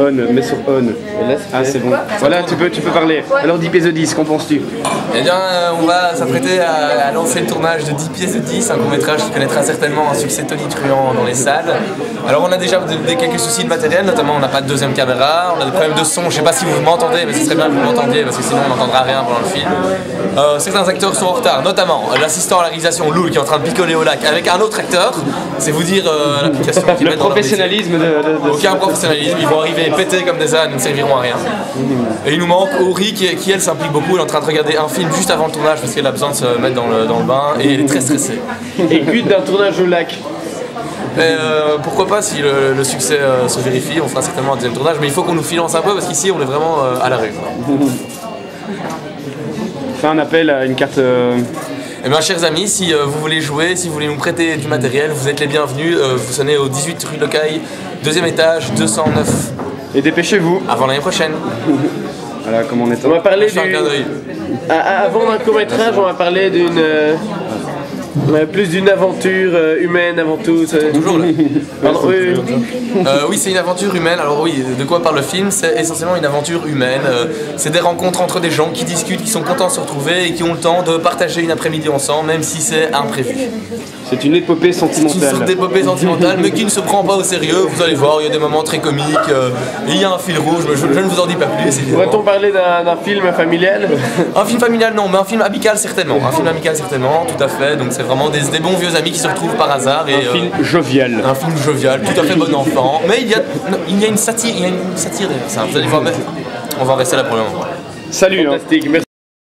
On, mets sur on. Ah c'est bon. Voilà, tu peux parler. Alors 10 pièces de 10, qu'en penses-tu? Eh bien, on va s'apprêter à lancer le tournage de 10 pièces de 10, un court-métrage qui connaîtra certainement un succès tonitruant dans les salles. Alors on a déjà quelques soucis de matériel, notamment on n'a pas de deuxième caméra, on a des problèmes de son, je sais pas si vous m'entendez, mais ce serait bien que vous m'entendiez parce que sinon on n'entendra rien pendant le film. Certains acteurs sont en retard, notamment l'assistant à la réalisation Loul qui est en train de picoler au lac avec un autre acteur, c'est vous dire l'application qui Le professionnalisme de aucun professionnalisme, ils vont arriver pétés comme des ânes, ils ne serviront à rien. Et il nous manque Ori qui elle s'implique beaucoup, elle est en train de regarder un film juste avant le tournage parce qu'elle a besoin de se mettre dans le bain et elle est très stressée. Et quid d'un tournage au lac? Pourquoi pas, si le succès se vérifie, on fera certainement un deuxième tournage, mais il faut qu'on nous finance un peu parce qu'ici on est vraiment à la rue. Fais un appel à une carte. Eh bien, chers amis, si vous voulez jouer, si vous voulez nous prêter du matériel, vous êtes les bienvenus. Vous sonnez au 18 rue Locaille, 2e étage, 209. Et dépêchez-vous. Avant l'année prochaine. Voilà comment on est. On va parler du... Avant d'un court-métrage, on va parler d'une... plus d'une aventure humaine avant tout. Toujours là. Pardon, oui. Oui, c'est une aventure humaine. Alors oui, de quoi parle le film? C'est essentiellement une aventure humaine. C'est des rencontres entre des gens qui discutent, qui sont contents de se retrouver et qui ont le temps de partager une après-midi ensemble, même si c'est imprévu. C'est une épopée sentimentale. C'est une sorte d'épopée sentimentale, mais qui ne se prend pas au sérieux. Vous allez voir, il y a des moments très comiques. Et il y a un fil rouge, mais je ne vous en dis pas plus. Pourrait-on parler d'un film familial? Un film familial, non, mais un film amical, certainement. Un film amical, certainement, tout à fait. Donc c'est vraiment des bons vieux amis qui se retrouvent par hasard. Et, un film jovial. Un film jovial, tout à fait bon enfant. Mais il y a une satire derrière ça. Vous allez voir, on va rester là pour le moment. Salut. Fantastique, merci.